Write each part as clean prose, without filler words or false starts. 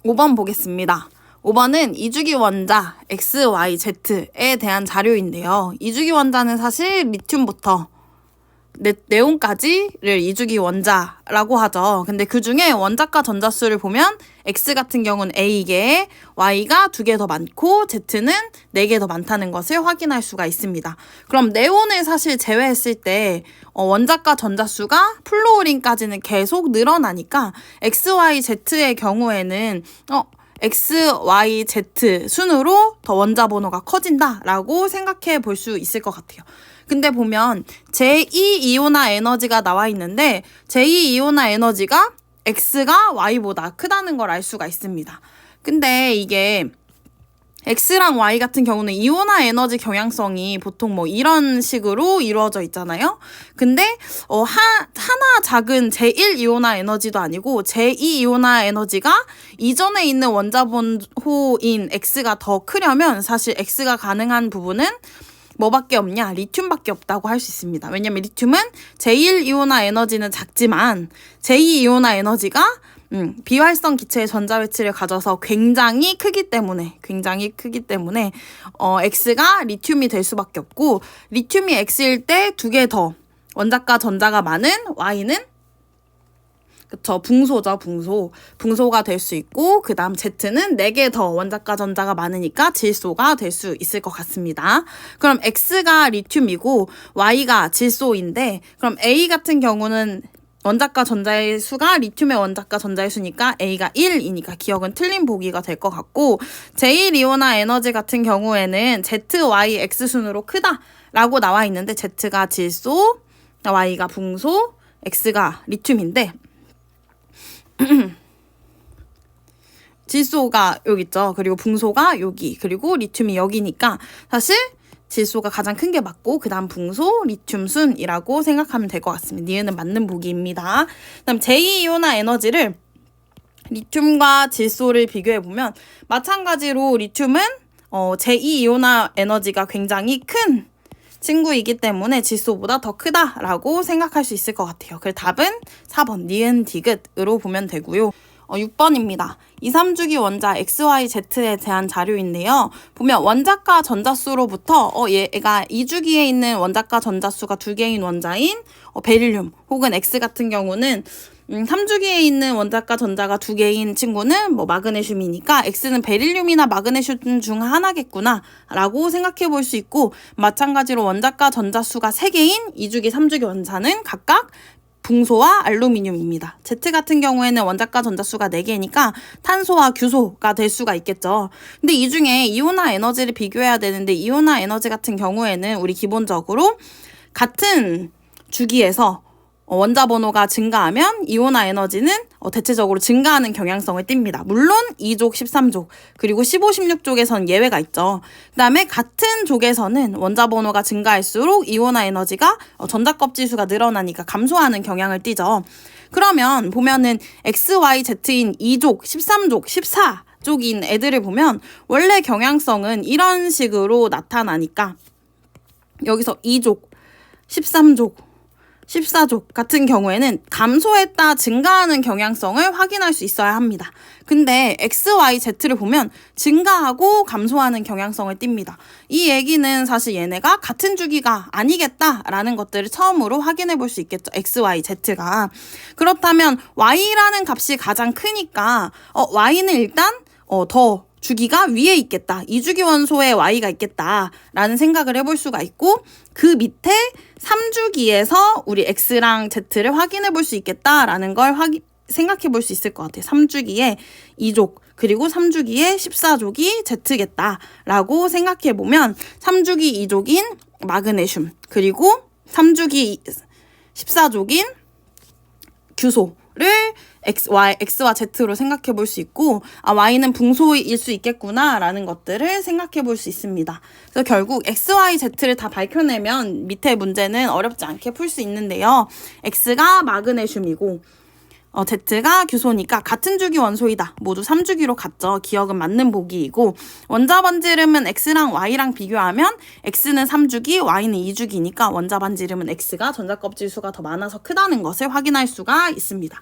5번 보겠습니다. 5번은 이주기 원자 X, Y, Z에 대한 자료인데요. 이주기 원자는 사실 리튬부터 네온까지를 이주기 원자라고 하죠. 근데 그 중에 원자과 전자수를 보면 X 같은 경우는 A개에 Y가 2개 더 많고 Z는 4개 더 많다는 것을 확인할 수가 있습니다. 그럼 네온을 사실 제외했을 때 원자과 전자수가 플루오린까지는 계속 늘어나니까 X, Y, Z의 경우에는 X, Y, Z 순으로 더 원자 번호가 커진다라고 생각해 볼 수 있을 것 같아요. 근데 보면 제2이온화 에너지가 나와 있는데 제2이온화 에너지가 X가 Y보다 크다는 걸 알 수가 있습니다. 근데 이게 X랑 Y 같은 경우는 이온화 에너지 경향성이 보통 뭐 이런 식으로 이루어져 있잖아요. 근데 하나 작은 제1이온화 에너지도 아니고 제2이온화 에너지가 이전에 있는 원자 번호인 X가 더 크려면 사실 X가 가능한 부분은 뭐밖에 없냐? 리튬밖에 없다고 할 수 있습니다. 왜냐면 리튬은 제1이온화 에너지는 작지만 제2이온화 에너지가 비활성 기체의 전자 배치를 가져서 굉장히 크기 때문에 X가 리튬이 될 수밖에 없고, 리튬이 X일 때 2개 더 원자과 전자가 많은 Y는 그쵸, 붕소죠, 붕소가 될 수 있고, 그 다음 Z는 4개 더 원자과 전자가 많으니까 질소가 될 수 있을 것 같습니다. 그럼 X가 리튬이고 Y가 질소인데, 그럼 A 같은 경우는 원자과 전자의 수가 리튬의 원자과 전자의 수니까 A가 1이니까 기억은 틀린 보기가 될 것 같고, 제1이온화 에너지 같은 경우에는 Z, Y, X 순으로 크다라고 나와 있는데 Z가 질소, Y가 붕소, X가 리튬인데 질소가 여기 있죠. 그리고 붕소가 여기, 그리고 리튬이 여기니까 사실 질소가 가장 큰 게 맞고 그 다음 붕소, 리튬 순이라고 생각하면 될 것 같습니다. 니은은 맞는 보기입니다. 그 다음 제2이온화 에너지를 리튬과 질소를 비교해보면 마찬가지로 리튬은 제2이온화 에너지가 굉장히 큰 친구이기 때문에 질소보다 더 크다라고 생각할 수 있을 것 같아요. 그래서 답은 4번 니은 디귿으로 보면 되고요. 6번입니다. 2, 3주기 원자 XYZ에 대한 자료인데요. 보면 원자과 전자수로부터 얘가 2주기에 있는 원자과 전자수가 2개인 원자인 베릴륨 혹은 X 같은 경우는 3주기에 있는 원자과 전자가 2개인 친구는 뭐 마그네슘이니까 X는 베릴륨이나 마그네슘 중 하나겠구나 라고 생각해 볼 수 있고, 마찬가지로 원자과 전자수가 3개인 2주기, 3주기 원자는 각각 붕소와 알루미늄입니다. Z 같은 경우에는 원자과 전자수가 4개니까 탄소와 규소가 될 수가 있겠죠. 근데 이 중에 이온화 에너지를 비교해야 되는데, 이온화 에너지 같은 경우에는 우리 기본적으로 같은 주기에서 원자 번호가 증가하면 이온화 에너지는 대체적으로 증가하는 경향성을 띱니다. 물론 2족, 13족, 그리고 15, 16족에선 예외가 있죠. 그 다음에 같은 족에서는 원자 번호가 증가할수록 이온화 에너지가 전자껍질수가 늘어나니까 감소하는 경향을 띠죠. 그러면 보면은 X, Y, Z인 2족, 13족, 14족인 애들을 보면 원래 경향성은 이런 식으로 나타나니까 여기서 2족, 13족, 14족 같은 경우에는 감소했다 증가하는 경향성을 확인할 수 있어야 합니다. 근데 X, Y, Z를 보면 증가하고 감소하는 경향성을 띱니다. 이 얘기는 사실 얘네가 같은 주기가 아니겠다라는 것들을 처음으로 확인해 볼 수 있겠죠. X, Y, Z가. 그렇다면 Y라는 값이 가장 크니까 Y는 일단 더 주기가 위에 있겠다. 2주기 원소에 Y가 있겠다라는 생각을 해볼 수가 있고, 그 밑에 3주기에서 우리 X랑 Z를 확인해 볼 수 있겠다라는 걸 생각해 볼 수 있을 것 같아요. 3주기에 2족, 그리고 3주기에 14족이 Z겠다라고 생각해 보면 3주기 2족인 마그네슘, 그리고 3주기 14족인 규소를 X와 Z로 생각해 볼 수 있고, Y는 붕소일 수 있겠구나 라는 것들을 생각해 볼 수 있습니다. 그래서 결국 X, Y, Z를 다 밝혀내면 밑에 문제는 어렵지 않게 풀 수 있는데요. X가 마그네슘이고 Z가 규소니까 같은 주기 원소이다. 모두 3주기로 같죠. 기억은 맞는 보기이고, 원자 반지름은 X랑 Y랑 비교하면 X는 3주기, Y는 2주기니까 원자 반지름은 X가 전자 껍질 수가 더 많아서 크다는 것을 확인할 수가 있습니다.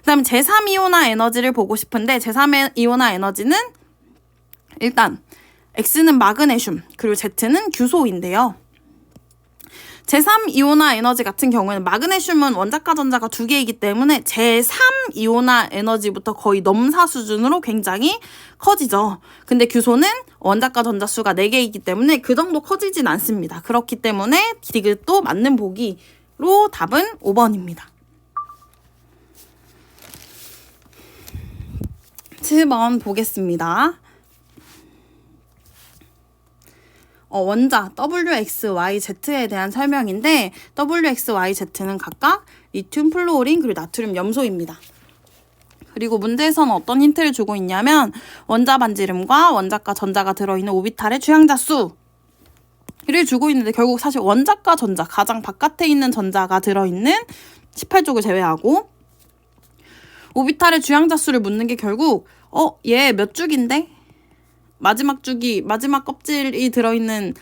그다음에 제3이온화 에너지를 보고 싶은데 제3이온화 에너지는 일단 X는 마그네슘 그리고 Z는 규소인데요. 제3이온화 에너지 같은 경우에는 마그네슘은 원자과 전자가 2개이기 때문에 제3이온화 에너지부터 거의 넘사 수준으로 굉장히 커지죠. 근데 규소는 원자과 전자 수가 4개이기 때문에 그 정도 커지진 않습니다. 그렇기 때문에 디귿도 맞는 보기로 답은 5번입니다. 7번 보겠습니다. 원자 WXYZ에 대한 설명인데 WXYZ는 각각 리튬, 플루오린, 그리고 나트륨, 염소입니다. 그리고 문제에서는 어떤 힌트를 주고 있냐면 원자 반지름과 원자과 전자가 들어있는 오비탈의 주양자 수를 주고 있는데 결국 사실 원자과 전자, 가장 바깥에 있는 전자가 들어있는 18족을 제외하고 오비탈의 주양자 수를 묻는 게 결국 얘 몇 죽인데? 마지막 껍질이 들어있는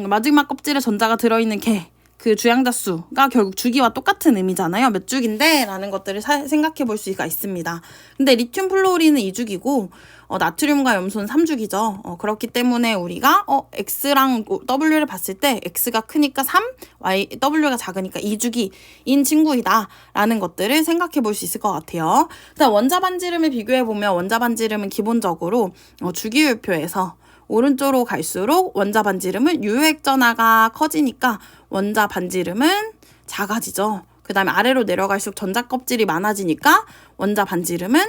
마지막 껍질에 전자가 들어있는 그 주양자 수가 결국 주기와 똑같은 의미잖아요. 몇 죽인데? 라는 것들을 생각해 볼 수가 있습니다. 근데 리튬 플루오린은 2죽이고 나트륨과 염소는 3죽이죠. 그렇기 때문에 우리가 X랑 W를 봤을 때 X가 크니까 3, W가 작으니까 2주기인 친구이다 라는 것들을 생각해 볼 수 있을 것 같아요. 일단 원자 반지름을 비교해 보면 원자 반지름은 기본적으로 주기율표에서 오른쪽으로 갈수록 원자 반지름은 유효액전하가 커지니까 원자 반지름은 작아지죠. 그 다음에 아래로 내려갈수록 전자 껍질이 많아지니까 원자 반지름은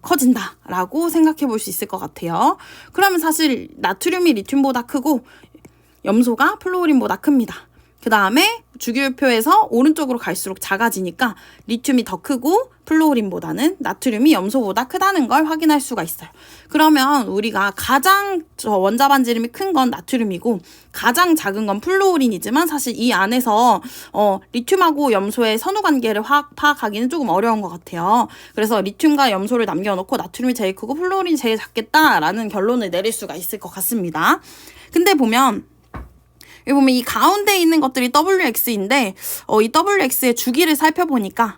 커진다라고 생각해 볼 수 있을 것 같아요. 그러면 사실 나트륨이 리튬보다 크고 염소가 플루오린보다 큽니다. 그 다음에 주기율표에서 오른쪽으로 갈수록 작아지니까 리튬이 더 크고 플루오린보다는 나트륨이 염소보다 크다는 걸 확인할 수가 있어요. 그러면 우리가 가장 원자 반지름이 큰 건 나트륨이고 가장 작은 건 플루오린이지만 사실 이 안에서 리튬하고 염소의 선후 관계를 파악하기는 조금 어려운 것 같아요. 그래서 리튬과 염소를 남겨놓고 나트륨이 제일 크고 플루오린이 제일 작겠다라는 결론을 내릴 수가 있을 것 같습니다. 근데 보면 이 가운데 있는 것들이 WX인데 이 WX의 주기를 살펴보니까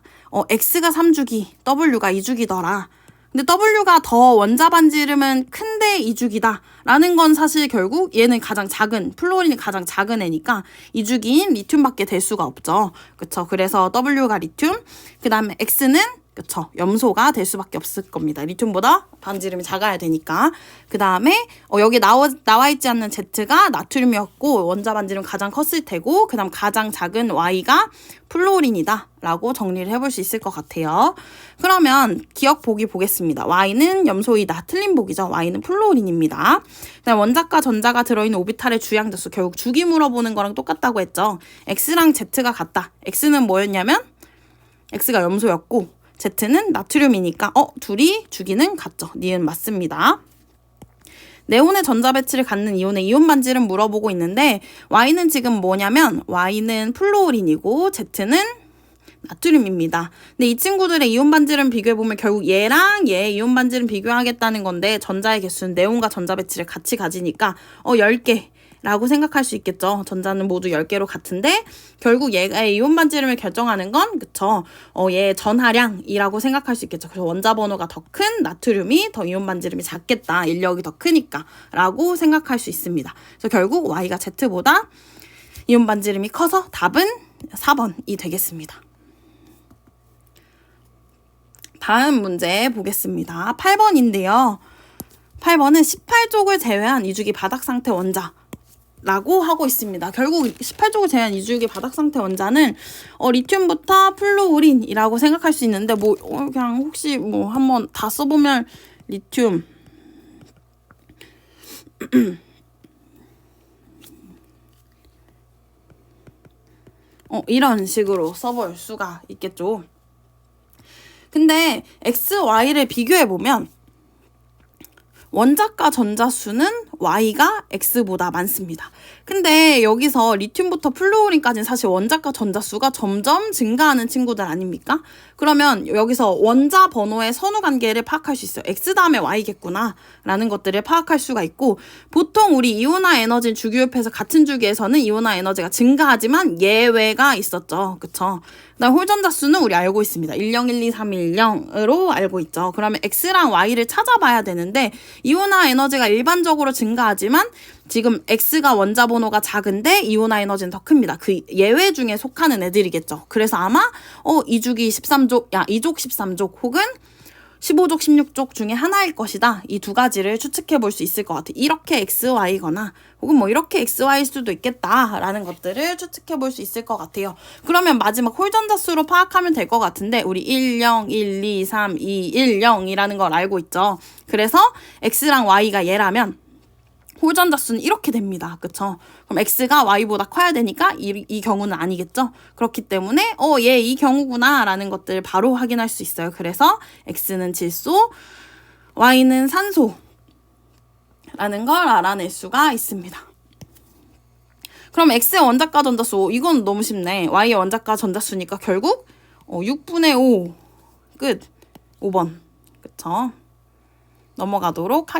X가 3주기, W가 2주기더라. 근데 W가 더 원자 반지름은 큰데 2주기다 라는 건 사실 결국 얘는 가장 작은, 플루오린이 가장 작은 애니까 2주기인 리튬밖에 될 수가 없죠. 그쵸? 그래서 W가 리튬, 그 다음에 X는 그쵸, 염소가 될 수밖에 없을 겁니다. 리튬보다 반지름이 작아야 되니까. 그 다음에 여기 나와 있지 않는 Z가 나트륨이었고 원자 반지름 가장 컸을 테고 그 다음 가장 작은 Y가 플루오린이다 라고 정리를 해볼 수 있을 것 같아요. 그러면 기억 보기 보겠습니다. Y는 염소이다. 틀린 보기죠. Y는 플루오린입니다. 그다음 원자과 전자가 들어있는 오비탈의 주양자 수, 결국 주기 물어보는 거랑 똑같다고 했죠. X랑 Z가 같다. X는 뭐였냐면 X가 염소였고 Z는 나트륨이니까 둘이 주기는 같죠. 니은 맞습니다. 네온의 전자 배치를 갖는 이온의 이온 반지름 물어보고 있는데 Y는 지금 뭐냐면 Y는 플루오린이고 Z는 나트륨입니다. 근데 이 친구들의 이온 반지름 비교해보면 결국 얘랑 얘의 이온 반지름 비교하겠다는 건데 전자의 개수는 네온과 전자 배치를 같이 가지니까 10개 라고 생각할 수 있겠죠. 전자는 모두 10개로 같은데 결국 얘의 이온 반지름을 결정하는 건 그쵸. 얘의 전하량이라고 생각할 수 있겠죠. 그래서 원자 번호가 더 큰 나트륨이 더 이온 반지름이 작겠다. 인력이 더 크니까 라고 생각할 수 있습니다. 그래서 결국 Y가 Z보다 이온 반지름이 커서 답은 4번이 되겠습니다. 다음 문제 보겠습니다. 8번인데요. 8번은 18족을 제외한 2주기 바닥 상태 원자 라고 하고 있습니다. 결국 18족을 제외한 2주기 바닥 상태 원자는 리튬부터 플루오린이라고 생각할 수 있는데 그냥 혹시 한번 다 써보면 리튬 이런 식으로 써볼 수가 있겠죠. 근데 X, Y를 비교해보면 원자과 전자 수는 Y가 X보다 많습니다. 근데 여기서 리튬부터 플루오린까지는 사실 원자과 전자 수가 점점 증가하는 친구들 아닙니까? 그러면 여기서 원자 번호의 선후 관계를 파악할 수 있어요. X 다음에 Y겠구나 라는 것들을 파악할 수가 있고 보통 우리 이온화 에너지 주기율표에서 같은 주기에서는 이온화 에너지가 증가하지만 예외가 있었죠. 그쵸? 그다음 홀전자수는 우리 알고 있습니다. 10, 1, 2, 3, 1, 0으로 알고 있죠. 그러면 X랑 Y를 찾아봐야 되는데 이온화 에너지가 일반적으로 증가하지만 지금 X가 원자 번호가 작은데 이온화 에너지는 더 큽니다. 그 예외 중에 속하는 애들이겠죠. 그래서 아마 2주기 13족, 2족 13족 혹은 15족, 16족 중에 하나일 것이다. 이 두 가지를 추측해 볼 수 있을 것 같아요. 이렇게 XY거나 혹은 뭐 이렇게 XY일 수도 있겠다라는 것들을 추측해 볼 수 있을 것 같아요. 그러면 마지막 홀전자수로 파악하면 될 것 같은데 우리 1, 0, 1, 2, 3, 2, 1, 0이라는 걸 알고 있죠. 그래서 X랑 Y가 얘라면 홀전자수는 이렇게 됩니다. 그쵸? 그럼 X가 Y보다 커야 되니까 이 경우는 아니겠죠? 그렇기 때문에 얘 이 경우구나 라는 것들을 바로 확인할 수 있어요. 그래서 X는 질소, Y는 산소 라는 걸 알아낼 수가 있습니다. 그럼 X의 원자과 전자수, 이건 너무 쉽네. Y의 원자과 전자수니까 결국 6분의 5 끝. 5번. 그쵸? 넘어가도록 하겠습니다.